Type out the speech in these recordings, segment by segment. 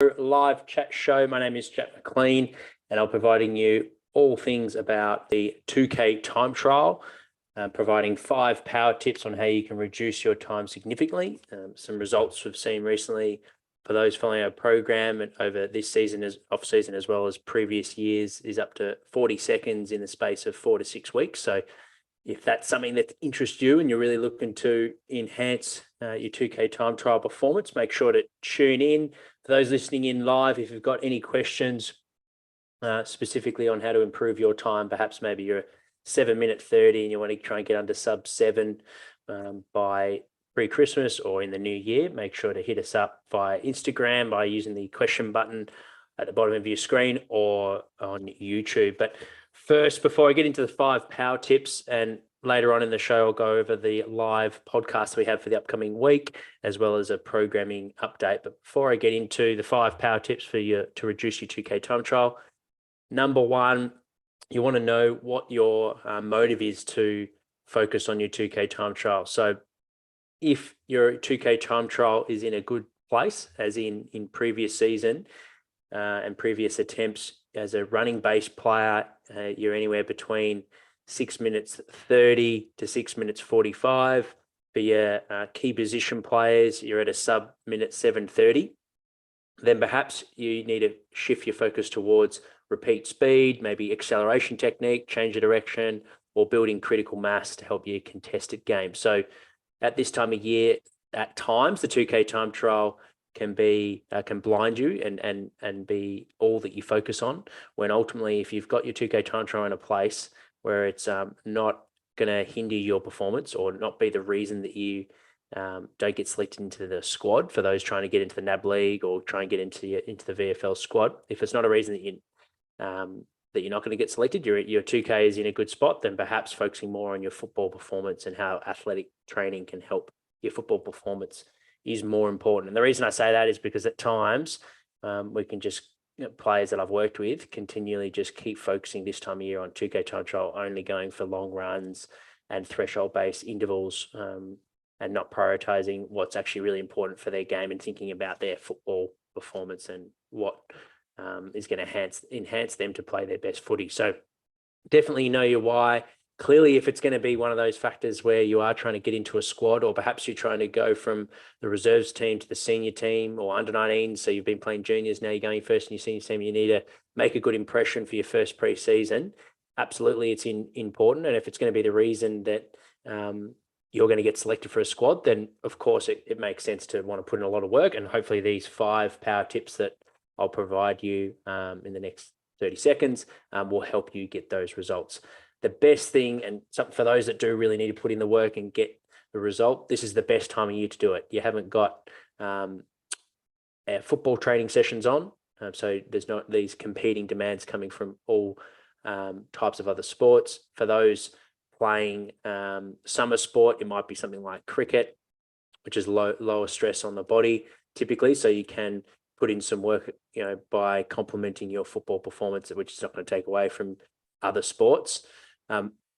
Live chat show. My name is Jack McLean, and I'm providing you all things about the 2K time trial, providing 5 power tips on how you can reduce your time significantly. Some results we've seen recently for those following our program and over this season, as off season, as well as previous years, is up to 40 seconds in the space of 4 to 6 weeks. So if that's something that interests you and you're really looking to enhance your 2K time trial performance, make sure to tune in. For those listening in live, if you've got any questions specifically on how to improve your time, perhaps maybe you're 7-minute 30 and you want to try and get under sub 7 by pre-Christmas or in the new year, make sure to hit us up via Instagram by using the question button at the bottom of your screen or on YouTube. But first, before I get into the 5 power tips, and later on in the show, I'll go over the live podcast we have for the upcoming week, as well as a programming update. But before I get into the 5 power tips for you to reduce your 2K time trial, number one, you want to know what your motive is to focus on your 2K time trial. So if your 2K time trial is in a good place, as in previous season and previous attempts as a running base player, you're anywhere between 6 minutes 30 to 6 minutes 45. For your key position players, you're at a sub minute 7:30. Then perhaps you need to shift your focus towards repeat speed, maybe acceleration technique, change of direction, or building critical mass to help you contested games. So at this time of year, at times, the 2K time trial can blind you and be all that you focus on, when ultimately, if you've got your 2K time trial in a place where it's not going to hinder your performance or not be the reason that you don't get selected into the squad for those trying to get into the NAB League or try and get into the VFL squad, if it's not a reason that you're not going to get selected, your 2K is in a good spot, then perhaps focusing more on your football performance and how athletic training can help your football performance is more important. And the reason I say that is because at times we can just, players that I've worked with continually just keep focusing this time of year on 2K time trial, only going for long runs and threshold-based intervals and not prioritizing what's actually really important for their game and thinking about their football performance and what is going to enhance them to play their best footy. So definitely know your why. Clearly, if it's going to be one of those factors where you are trying to get into a squad, or perhaps you're trying to go from the reserves team to the senior team or under 19s, so you've been playing juniors, now you're going first in your senior team, you need to make a good impression for your first pre-season. Absolutely, it's important. And if it's going to be the reason that you're going to get selected for a squad, then of course it makes sense to want to put in a lot of work. And hopefully these 5 power tips that I'll provide you in the next 30 seconds will help you get those results. The best thing, and something for those that do really need to put in the work and get the result, this is the best time of year to do it. You haven't got football training sessions on, so there's not these competing demands coming from all types of other sports. For those playing summer sport, it might be something like cricket, which is lower stress on the body typically, so you can put in some work, by complementing your football performance, which is not going to take away from other sports.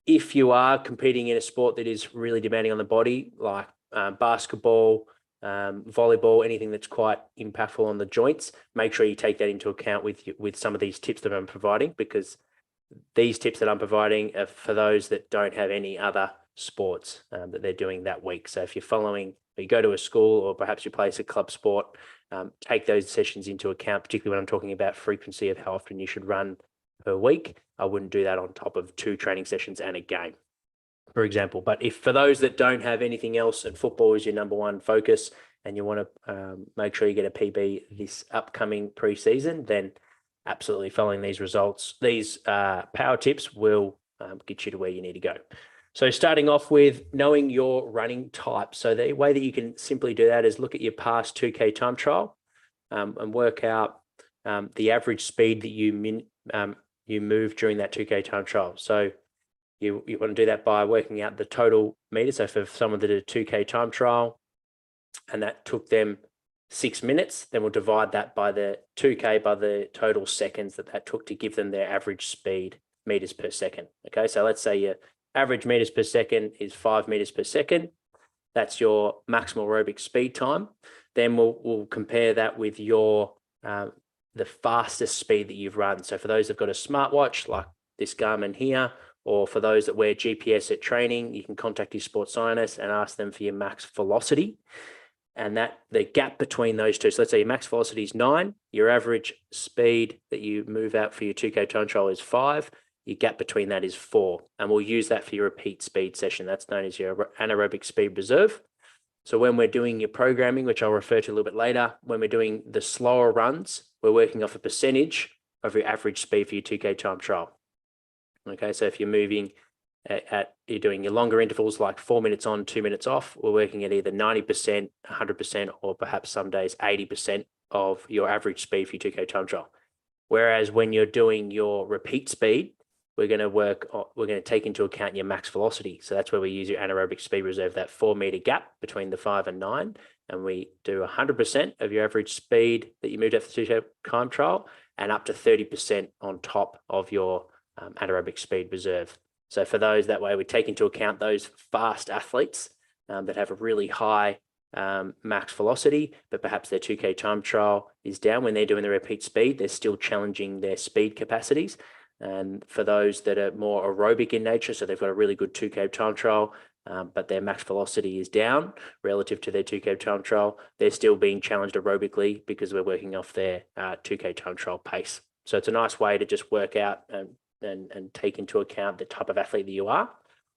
If you are competing in a sport that is really demanding on the body, like basketball, volleyball, anything that's quite impactful on the joints, make sure you take that into account with some of these tips that I'm providing, because these tips that I'm providing are for those that don't have any other sports that they're doing that week. So if you go to a school or perhaps you play a club sport, take those sessions into account, particularly when I'm talking about frequency of how often you should run per week. I wouldn't do that on top of 2 training sessions and a game, for example. But if for those that don't have anything else and football is your number one focus and you want to make sure you get a PB this upcoming pre-season, then absolutely following these results, these power tips will get you to where you need to go. So starting off with knowing your running type. So the way that you can simply do that is look at your past 2K time trial and work out the average speed that you move during that 2K time trial. So you want to do that by working out the total meters. So for someone that did a 2K time trial and that took them 6 minutes, then we'll divide that by the 2K by the total seconds that took to give them their average speed, meters per second. Okay, so let's say your average meters per second is 5 meters per second. That's your maximal aerobic speed time. Then we'll compare that with your the fastest speed that you've run. So for those that've got a smartwatch like this Garmin here, or for those that wear GPS at training, you can contact your sports scientist and ask them for your max velocity. And that the gap between those two, so let's say your max velocity is 9, your average speed that you move out for your 2K time trial is 5, your gap between that is 4. And we'll use that for your repeat speed session. That's known as your anaerobic speed reserve. So when we're doing your programming, which I'll refer to a little bit later, when we're doing the slower runs, we're working off a percentage of your average speed for your 2K time trial. Okay, so if you're moving you're doing your longer intervals like 4 minutes on, 2 minutes off, we're working at either 90%, 100%, or perhaps some days 80% of your average speed for your 2K time trial. Whereas when you're doing your repeat speed, we're going to take into account your max velocity. So that's where we use your anaerobic speed reserve, that 4 meter gap between the 5 and 9. And we do 100% of your average speed that you moved at the 2K time trial and up to 30% on top of your anaerobic speed reserve. So for those, that way we take into account those fast athletes that have a really high max velocity, but perhaps their 2K time trial is down. When they're doing the repeat speed, they're still challenging their speed capacities. And for those that are more aerobic in nature, so they've got a really good 2K time trial, but their max velocity is down relative to their 2K time trial, they're still being challenged aerobically because we're working off their 2K time trial pace. So it's a nice way to just work out and take into account the type of athlete that you are.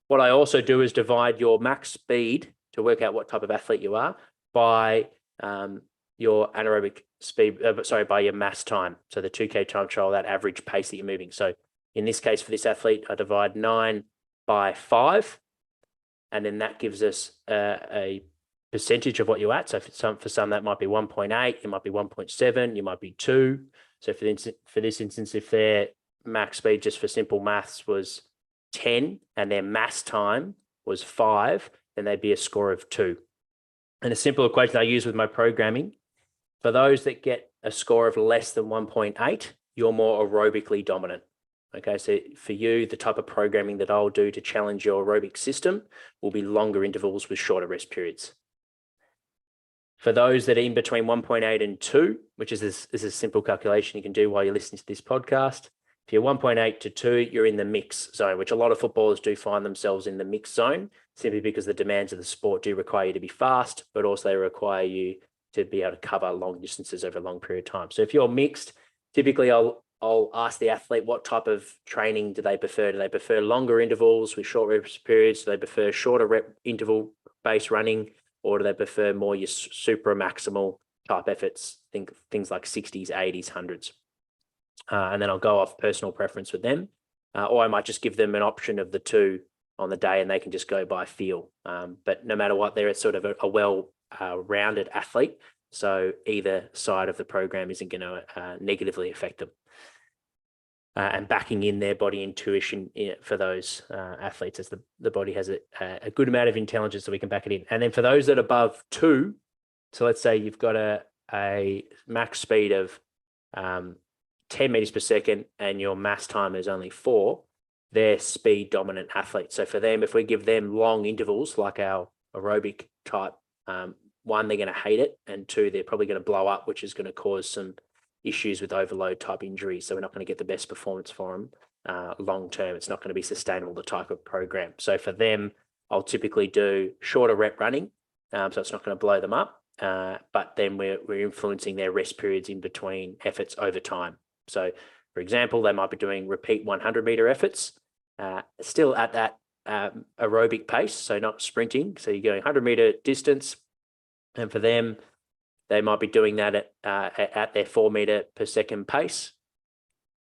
What I also do is divide your max speed to work out what type of athlete you are by your anaerobic speed, by your mass time. So the 2K time trial, that average pace that you're moving. So in this case, for this athlete, I divide 9 by 5, and then that gives us a percentage of what you're at. So for some that might be 1.8, it might be 1.7, you might be 2. So for this instance, if their max speed, just for simple maths, was 10 and their mass time was 5, then they'd be a score of 2. And a simple equation I use with my programming, for those that get a score of less than 1.8, you're more aerobically dominant. Okay, so for you, the type of programming that I'll do to challenge your aerobic system will be longer intervals with shorter rest periods. For those that are in between 1.8 and 2, which is a simple calculation you can do while you're listening to this podcast, if you're 1.8 to 2, you're in the mix zone, which a lot of footballers do find themselves in the mix zone, simply because the demands of the sport do require you to be fast, but also they require you to be able to cover long distances over a long period of time. So if you're mixed, typically I'll ask the athlete what type of training do they prefer. Do they prefer longer intervals with short rest periods? Do they prefer shorter rep interval-based running? Or do they prefer more your super maximal type efforts, things like 60s, 80s, 100s? And then I'll go off personal preference with them. Or I might just give them an option of the two on the day and they can just go by feel. But no matter what, they're sort of a well-rounded athlete. So either side of the program isn't going to negatively affect them. And backing in their body intuition for those athletes, as the body has a good amount of intelligence, so we can back it in. And then for those that are above 2, so let's say you've got a max speed of 10 meters per second and your mass time is only 4, they're speed dominant athletes. So for them, if we give them long intervals like our aerobic type, 1, they're going to hate it, and 2, they're probably going to blow up, which is going to cause some issues with overload type injuries. So we're not going to get the best performance for them long term. It's not going to be sustainable, the type of program. So for them, I'll typically do shorter rep running. So it's not going to blow them up, but then we're influencing their rest periods in between efforts over time. So for example, they might be doing repeat 100 meter efforts, still at that aerobic pace, so not sprinting. So you're going 100 meter distance, and for them, they might be doing that at their 4 meter per second pace.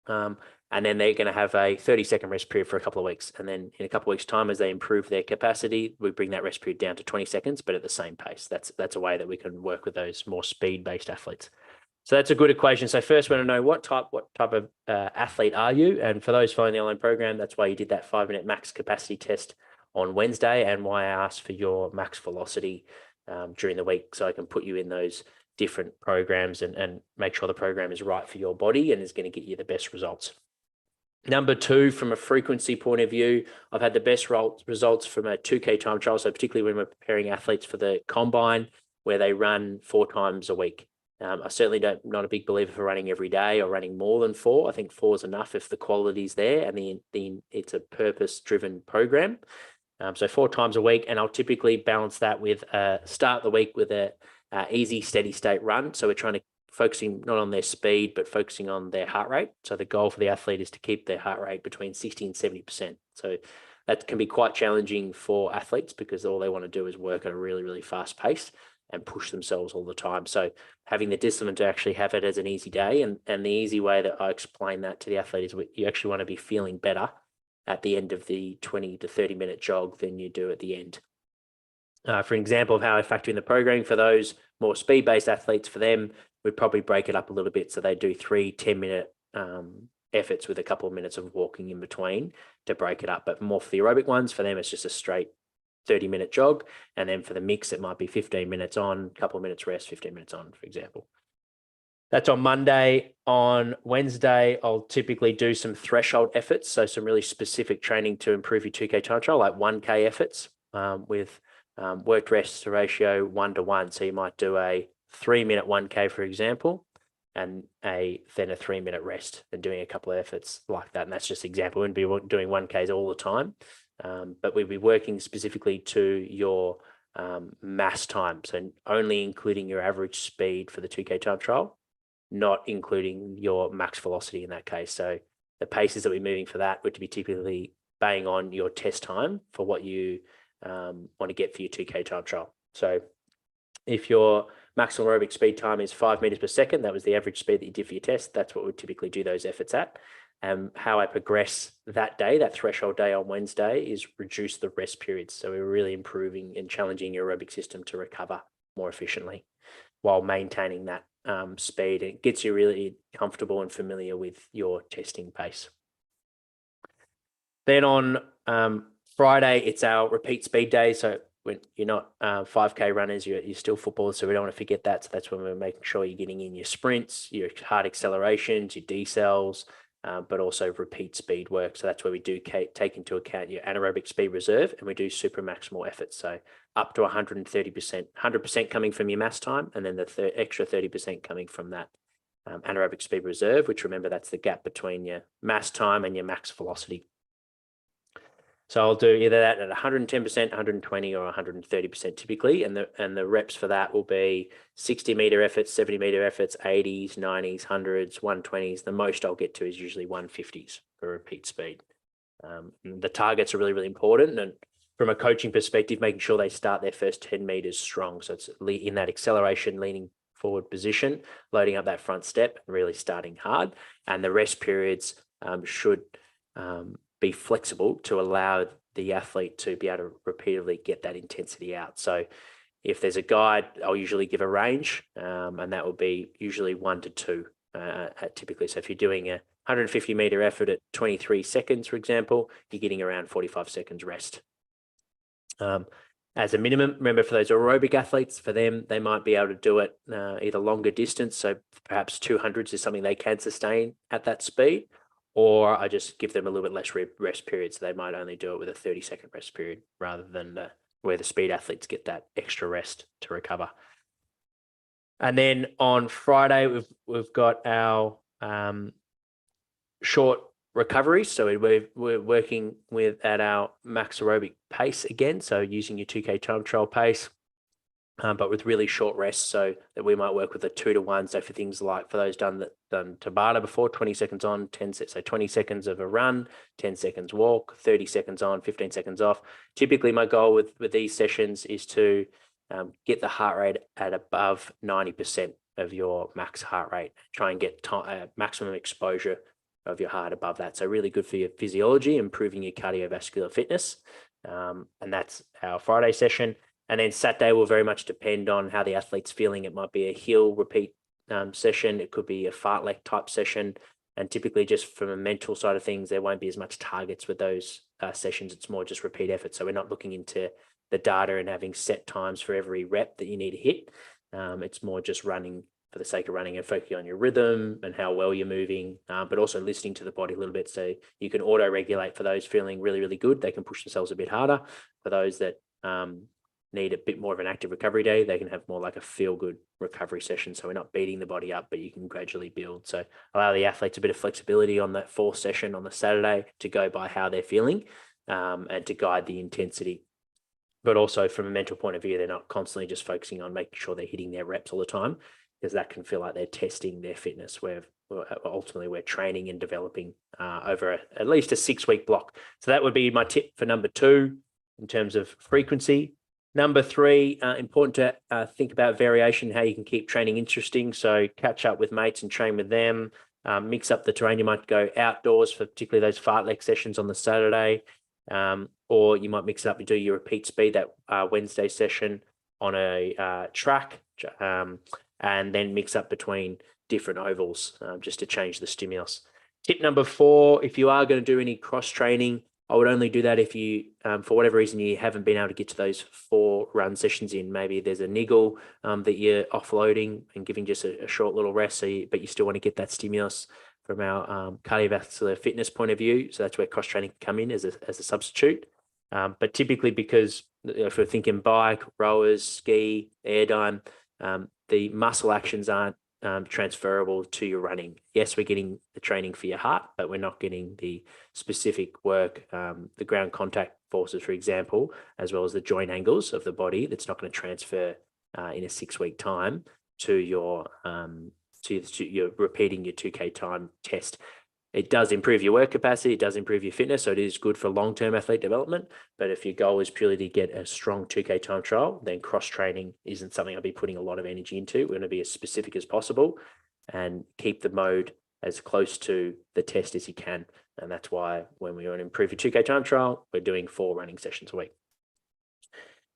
And then they're going to have a 30-second rest period for a couple of weeks. And then in a couple of weeks' time, as they improve their capacity, we bring that rest period down to 20 seconds, but at the same pace. That's a way that we can work with those more speed-based athletes. So that's a good equation. So first, we want to know what type of athlete are you? And for those following the online program, that's why you did that 5-minute max capacity test on Wednesday, and why I asked for your max velocity during the week, so I can put you in those different programs and make sure the program is right for your body and is going to get you the best results. Number 2, from a frequency point of view, I've had the best results from a 2K time trial. So particularly when we're preparing athletes for the combine, where they run 4 times a week. I certainly not a big believer for running every day or running more than 4. I think 4 is enough if the quality's there and it's a purpose-driven program. So 4 times a week, and I'll typically balance that with start the week with a easy, steady state run. So we're trying to focusing not on their speed, but focusing on their heart rate. So the goal for the athlete is to keep their heart rate between 60 and 70%. So that can be quite challenging for athletes because all they want to do is work at a really, really fast pace and push themselves all the time. So having the discipline to actually have it as an easy day, and the easy way that I explain that to the athlete is you actually want to be feeling better at the end of the 20 to 30 minute jog than you do at the end. For an example of how I factor in the programming for those more speed-based athletes, for them, we'd probably break it up a little bit. So they do 3 10-minute efforts with a couple of minutes of walking in between to break it up. But more for the aerobic ones, for them, it's just a straight 30-minute jog. And then for the mix, it might be 15 minutes on, a couple of minutes rest, 15 minutes on, for example. That's on Monday. On Wednesday, I'll typically do some threshold efforts. So some really specific training to improve your 2K time trial, like 1K efforts with work rest ratio 1-to-1. So you might do a 3-minute 1K, for example, and then a 3-minute rest and doing a couple of efforts like that. And that's just an example. We wouldn't be doing 1Ks all the time, but we'd be working specifically to your mass time. So only including your average speed for the 2K time trial, not including your max velocity in that case. So the paces that we're moving for that would be typically bang on your test time for what you want to get for your 2K time trial. So if your maximum aerobic speed time is 5 meters per second, that was the average speed that you did for your test, that's what we typically do those efforts at. How I progress that day, that threshold day on Wednesday, is reduce the rest periods. So we're really improving and challenging your aerobic system to recover more efficiently while maintaining that speed. It gets you really comfortable and familiar with your testing pace. Then on Friday, it's our repeat speed day. So when you're not 5K runners, you're still footballers, so we don't want to forget that. So that's when we're making sure you're getting in your sprints, your hard accelerations, your decels, but also repeat speed work. So that's where we do take into account your anaerobic speed reserve, and we do super maximal efforts. So up to 130%, 100% coming from your mass time, and then the extra 30% coming from that anaerobic speed reserve, which, remember, that's the gap between your mass time and your max velocity. So I'll do either that at 110%, 120, or 130% typically, and the reps for that will be 60-meter efforts, 70-meter efforts, 80s, 90s, 100s, 120s. The most I'll get to is usually 150s for repeat speed. The targets are really, really important, and from a coaching perspective, making sure they start their first 10 meters strong. So it's in that acceleration, leaning forward position, loading up that front step, and really starting hard. And the rest periods should be flexible to allow the athlete to be able to repeatedly get that intensity out. So if there's a guide, I'll usually give a range, and that will be usually 1 to 2 typically. So if you're doing a 150-meter effort at 23 seconds, for example, you're getting around 45 seconds rest. As a minimum, remember, for those aerobic athletes, for them, they might be able to do it either longer distance, so perhaps 200s is something they can sustain at that speed, or I just give them a little bit less rest period, so they might only do it with a 30-second rest period rather than where the speed athletes get that extra rest to recover. And then on Friday, we've got our short recovery. So we're working at our max aerobic pace again, so using your 2K time trial pace, but with really short rests, so that we might work with a 2-to-1. So for things like, for those done Tabata before, 20 seconds on, 20 seconds of a run, 10 seconds walk, 30 seconds on, 15 seconds off. Typically, my goal with these sessions is to get the heart rate at above 90% of your max heart rate. Try and get maximum exposure of your heart above that. So really good for your physiology, improving your cardiovascular fitness. And that's our Friday session. And then Saturday will very much depend on how the athlete's feeling. It might be a heel repeat session. It could be a fartlek type session. And typically, just from a mental side of things, there won't be as much targets with those sessions. It's more just repeat effort. So we're not looking into the data and having set times for every rep that you need to hit. It's more just running for the sake of running and focusing on your rhythm and how well you're moving, but also listening to the body a little bit. So you can auto-regulate for those feeling really, really good. They can push themselves a bit harder. For those that need a bit more of an active recovery day, they can have more like a feel-good recovery session. So we're not beating the body up, but you can gradually build. So allow the athletes a bit of flexibility on that fourth session on the Saturday to go by how they're feeling, and to guide the intensity. But also from a mental point of view, they're not constantly just focusing on making sure they're hitting their reps all the time, because that can feel like they're testing their fitness, where ultimately we're training and developing over at least a 6-week block. So that would be my tip for number 2 in terms of frequency. Number 3, important to think about variation, how you can keep training interesting. So catch up with mates and train with them. Mix up the terrain. You might go outdoors for particularly those fartlek sessions on the Saturday. Or you might mix it up and do your repeat speed that Wednesday session on a track, and then mix up between different ovals just to change the stimulus. Tip number 4, if you are going to do any cross training, I would only do that if you, for whatever reason, you haven't been able to get to those 4 run sessions in. Maybe there's a niggle that you're offloading and giving just a short little rest, but you still want to get that stimulus from our cardiovascular fitness point of view. So that's where cross training can come in as a substitute. But typically, because if we're thinking bike, rowers, ski, airdyne, the muscle actions aren't transferable to your running. Yes, we're getting the training for your heart, but we're not getting the specific work, the ground contact forces, for example, as well as the joint angles of the body. That's not going to transfer in a 6-week time to your you're repeating your 2K time test. It does improve your work capacity. It does improve your fitness. So it is good for long-term athlete development. But if your goal is purely to get a strong 2K time trial, then cross-training isn't something I'll be putting a lot of energy into. We're going to be as specific as possible and keep the mode as close to the test as you can. And that's why when we want to improve your 2K time trial, we're doing 4 running sessions a week.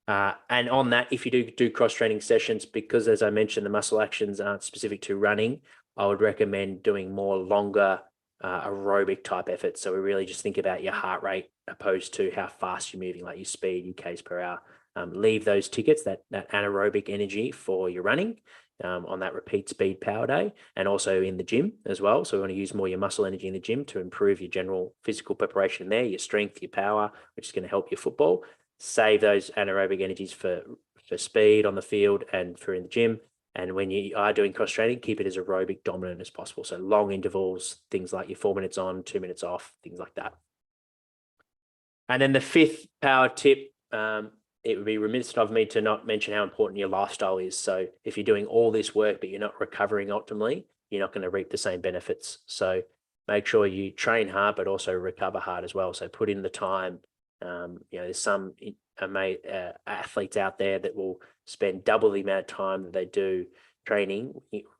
And on that, if you do cross-training sessions, because as I mentioned, the muscle actions aren't specific to running, I would recommend doing more longer aerobic type efforts. So we really just think about your heart rate opposed to how fast you're moving, like your speed, your k's per hour. Leave those tickets, that anaerobic energy for your running on that repeat speed power day, and also in the gym as well. So we want to use more your muscle energy in the gym to improve your general physical preparation there, your strength, your power, which is going to help your football. Save those anaerobic energies for speed on the field and for in the gym. And when you are doing cross training, keep it as aerobic dominant as possible. So long intervals, things like your 4 minutes on, 2 minutes off, things like that. And then the 5th power tip, it would be remiss of me to not mention how important your lifestyle is. So if you're doing all this work, but you're not recovering optimally, you're not going to reap the same benefits. So make sure you train hard, but also recover hard as well. So put in the time. There's some athletes out there that will spend double the amount of time that they do training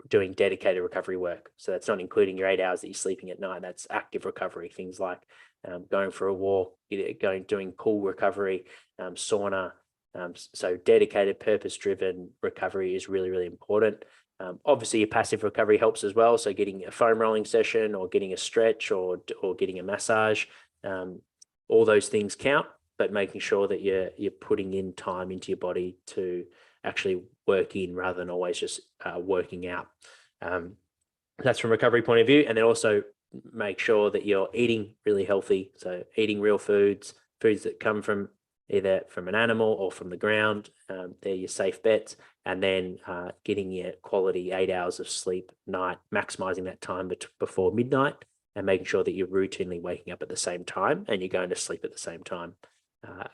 doing dedicated recovery work. So that's not including your 8 hours that you're sleeping at night. That's active recovery, things like going for a walk, doing pool recovery, sauna. So dedicated, purpose-driven recovery is really, really important. Obviously, your passive recovery helps as well. So getting a foam rolling session or getting a stretch or getting a massage. All those things count, but making sure that you're putting in time into your body to actually work in rather than always just working out. That's from a recovery point of view. And then also make sure that you're eating really healthy. So eating real foods that come from either from an animal or from the ground. They're your safe bets. And then getting your quality 8 hours of sleep night, maximizing that time before midnight, and making sure that you're routinely waking up at the same time and you're going to sleep at the same time.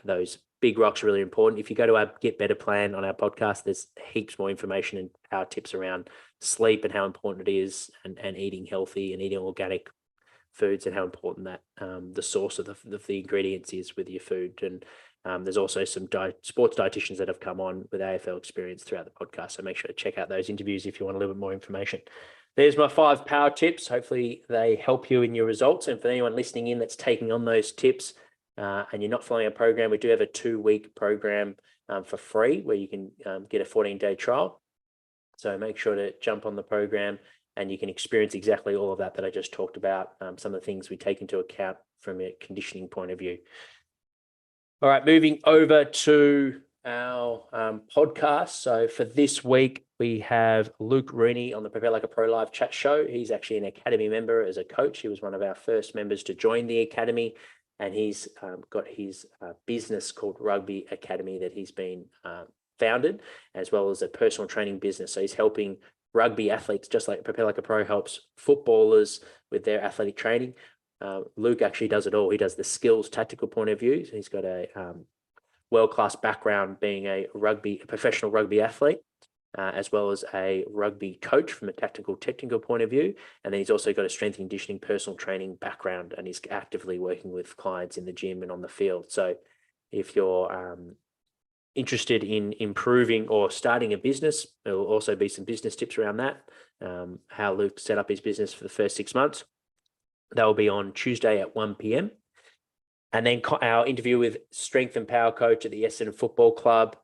Those big rocks are really important. If you go to our Get Better plan on our podcast, there's heaps more information and power tips around sleep and how important it is, and eating healthy and eating organic foods, and how important that the source of the ingredients is with your food. And there's also some sports dietitians that have come on with AFL experience throughout the podcast. So make sure to check out those interviews if you want a little bit more information. There's my 5 power tips. Hopefully they help you in your results. And for anyone listening in that's taking on those tips and you're not following a program, we do have a 2-week program for free where you can get a 14-day trial. So make sure to jump on the program and you can experience exactly all of that I just talked about, some of the things we take into account from a conditioning point of view. All right, moving over to our podcast. So for this week, we have Luke Rooney on the Prepare Like a Pro Live chat show. He's actually an Academy member as a coach. He was one of our first members to join the Academy. and he's got his business called Rugby Academy that he's been founded, as well as a personal training business. So he's helping rugby athletes, just like Prepare Like a Pro helps footballers with their athletic training. Luke actually does it all. He does the skills, tactical point of view. So he's got a world-class background being a professional rugby athlete, as well as a rugby coach from a technical point of view. And then he's also got a strength and conditioning personal training background, and he's actively working with clients in the gym and on the field. So if you're interested in improving or starting a business, there will also be some business tips around that, how Luke set up his business for the first 6 months. That will be on Tuesday at 1 p.m. And then our interview with strength and power coach at the Essendon Football Club.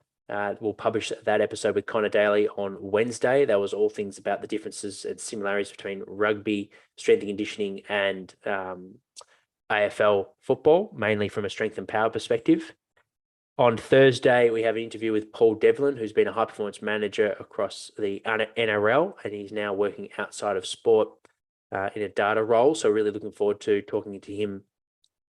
We'll publish that episode with Connor Daly on Wednesday. That was all things about the differences and similarities between rugby, strength and conditioning, and AFL football, mainly from a strength and power perspective. On Thursday, we have an interview with Paul Devlin, who's been a high-performance manager across the NRL, and he's now working outside of sport in a data role. So really looking forward to talking to him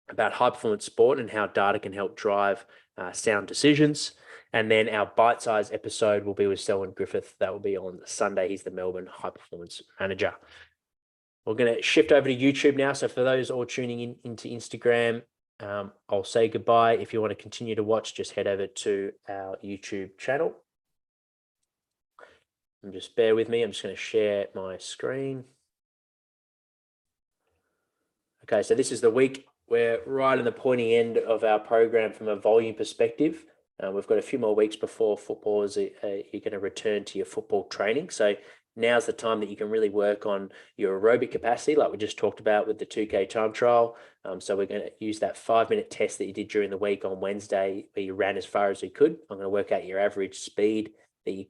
about high-performance sport and how data can help drive sound decisions. And then our bite-sized episode will be with Selwyn Griffith. That will be on Sunday. He's the Melbourne high-performance manager. We're going to shift over to YouTube now. So for those all tuning into Instagram, I'll say goodbye. If you want to continue to watch, just head over to our YouTube channel. And just bear with me. I'm just going to share my screen. Okay, so this is the week. We're right in the pointy end of our program from a volume perspective. We've got a few more weeks before footballers you're going to return to your football training. So now's the time that you can really work on your aerobic capacity, like we just talked about with the 2K time trial. So we're going to use that 5-minute test that you did during the week on Wednesday, where you ran as far as you could. I'm going to work out your average speed that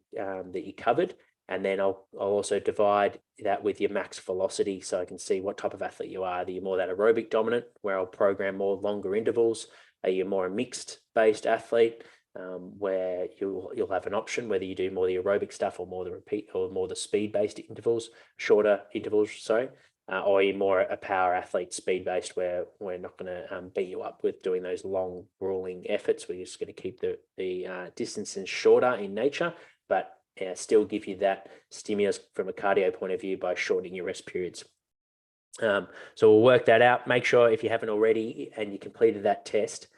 you covered. And then I'll also divide that with your max velocity, so I can see what type of athlete you are. Are you more that aerobic dominant, where I'll program more longer intervals? Are you more a mixed based athlete, where you'll have an option whether you do more the aerobic stuff or more the repeat or more the speed based intervals, shorter intervals, sorry. Or are you more a power athlete, speed based, where we're not going to beat you up with doing those long grueling efforts? We're just going to keep the distances shorter in nature, but still give you that stimulus from a cardio point of view by shortening your rest periods. So we'll work that out. Make sure, if you haven't already and you completed that test,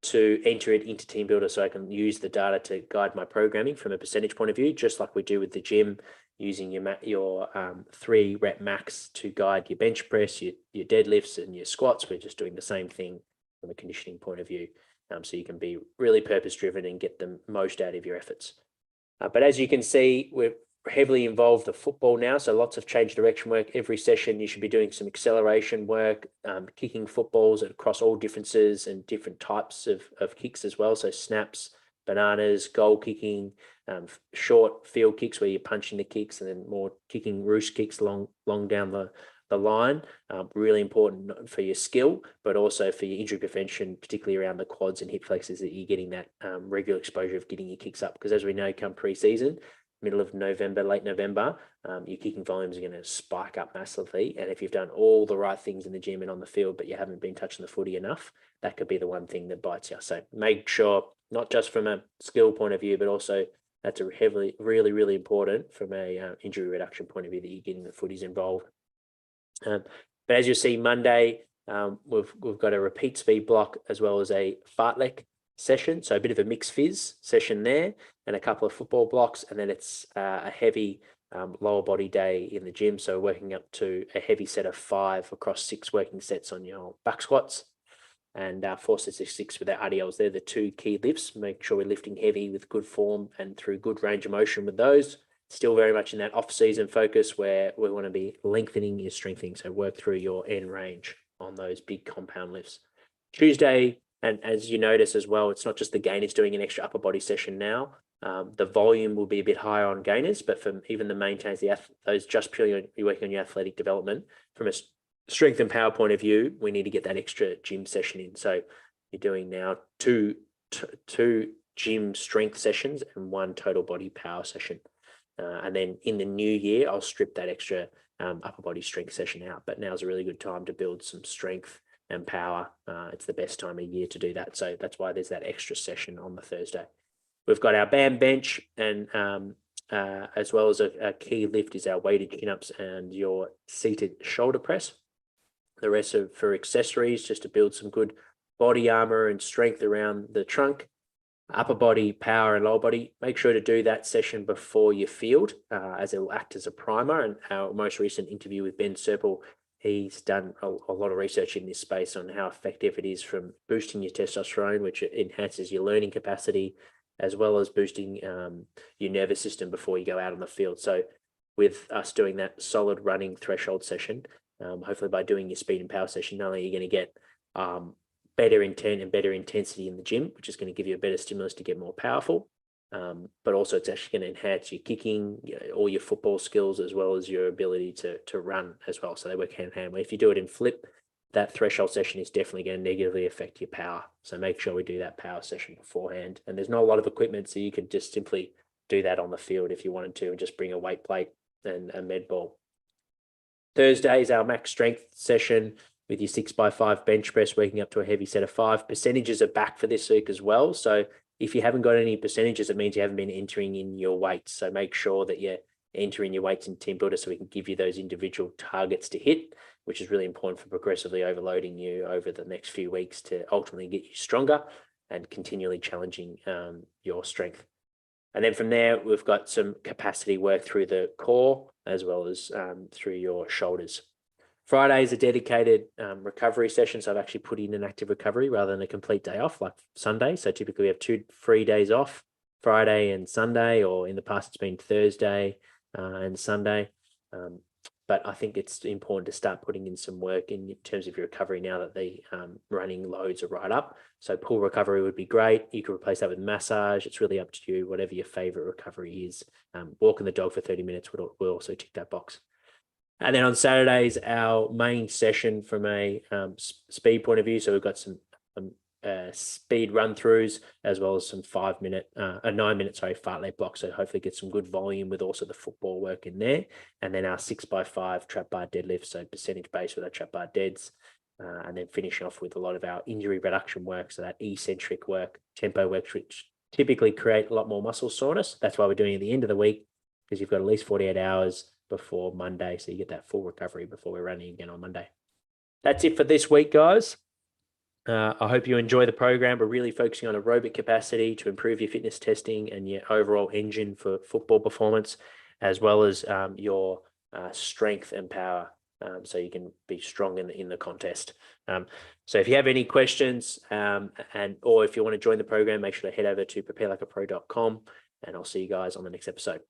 to enter it into TeamBuilder so I can use the data to guide my programming from a percentage point of view, just like we do with the gym, using your 3-rep max to guide your bench press, your deadlifts and your squats. We're just doing the same thing from a conditioning point of view, so you can be really purpose-driven and get the most out of your efforts. But as you can see, we're heavily involved with football now, so lots of change direction work. Every session you should be doing some acceleration work, kicking footballs across all differences and different types of kicks as well. So snaps, bananas, goal kicking, short field kicks where you're punching the kicks, and then more kicking roost kicks long down the line. Really important for your skill, but also for your injury prevention, particularly around the quads and hip flexors, that you're getting that regular exposure of getting your kicks up. Because as we know, come pre-season, middle of November, late November, your kicking volumes are going to spike up massively. And if you've done all the right things in the gym and on the field, but you haven't been touching the footy enough, that could be the one thing that bites you. So make sure, not just from a skill point of view, but also that's a really important from a injury reduction point of view, that you're getting the footies involved. But as you'll see, Monday, we've got a repeat speed block as well as a fartlek session. So a bit of a mixed phys session there, and a couple of football blocks. And then it's a heavy lower body day in the gym. So working up to a heavy set of 5 across 6 working sets on your back squats, and 4 sets of 6 with our RDLs. They're the 2 key lifts. Make sure we're lifting heavy with good form and through good range of motion with those. Still very much in that off-season focus where we want to be lengthening your strengthening. So work through your end range on those big compound lifts. Tuesday, and as you notice as well, it's not just the gainers doing an extra upper body session now. The volume will be a bit higher on gainers, but for even the maintains, those just purely you're working on your athletic development, from a strength and power point of view, we need to get that extra gym session in. So you're doing now two gym strength sessions and 1 total body power session. And then in the new year, I'll strip that extra upper body strength session out. But now's a really good time to build some strength and power, it's the best time of year to do that. So that's why there's that extra session on the Thursday. We've got our band bench, and as well as a key lift is our weighted chin-ups and your seated shoulder press. The rest are for accessories, just to build some good body armor and strength around the trunk. Upper body, power, and lower body. Make sure to do that session before your field, as it will act as a primer. And our most recent interview with Ben Serpel, he's done a lot of research in this space on how effective it is from boosting your testosterone, which enhances your learning capacity, as well as boosting your nervous system before you go out on the field. So with us doing that solid running threshold session, hopefully by doing your speed and power session, not only are you going to get better intent and better intensity in the gym, which is going to give you a better stimulus to get more powerful, but also it's actually going to enhance your kicking, all your football skills, as well as your ability to run as well. So they work hand in hand. If you do it in flip, that threshold session is definitely going to negatively affect your power. So make sure we do that power session beforehand. And there's not a lot of equipment, so you could just simply do that on the field if you wanted to, and just bring a weight plate and a med ball. Thursday is our max strength session with your 6x5 bench press, working up to a heavy set of 5. Percentages are back for this week as well. So if you haven't got any percentages, it means you haven't been entering in your weights. So make sure that you're entering your weights in Team Builder so we can give you those individual targets to hit, which is really important for progressively overloading you over the next few weeks to ultimately get you stronger and continually challenging your strength. And then from there, we've got some capacity work through the core as well as through your shoulders. Friday is a dedicated recovery session. So I've actually put in an active recovery rather than a complete day off like Sunday. So typically we have 2 free days off, Friday and Sunday, or in the past it's been Thursday and Sunday. But I think it's important to start putting in some work in terms of your recovery now that the running loads are right up. So pool recovery would be great. You could replace that with massage. It's really up to you, whatever your favorite recovery is. Walking the dog for 30 minutes will also tick that box. And then on Saturdays, our main session from a speed point of view. So we've got some speed run throughs, as well as some 9 minute fartlek blocks. So hopefully get some good volume with also the football work in there. And then our 6x5 trap bar deadlift. So percentage base with our trap bar deads. And then finishing off with a lot of our injury reduction work. So that eccentric work, tempo work, which typically create a lot more muscle soreness. That's why we're doing it at the end of the week, because you've got at least 48 hours before Monday. So you get that full recovery before we're running again on Monday. That's it for this week, guys. I hope you enjoy the program. We're really focusing on aerobic capacity to improve your fitness testing and your overall engine for football performance, as well as your strength and power, so you can be strong in the contest. So if you have any questions or if you want to join the program, make sure to head over to preparelikeapro.com, and I'll see you guys on the next episode.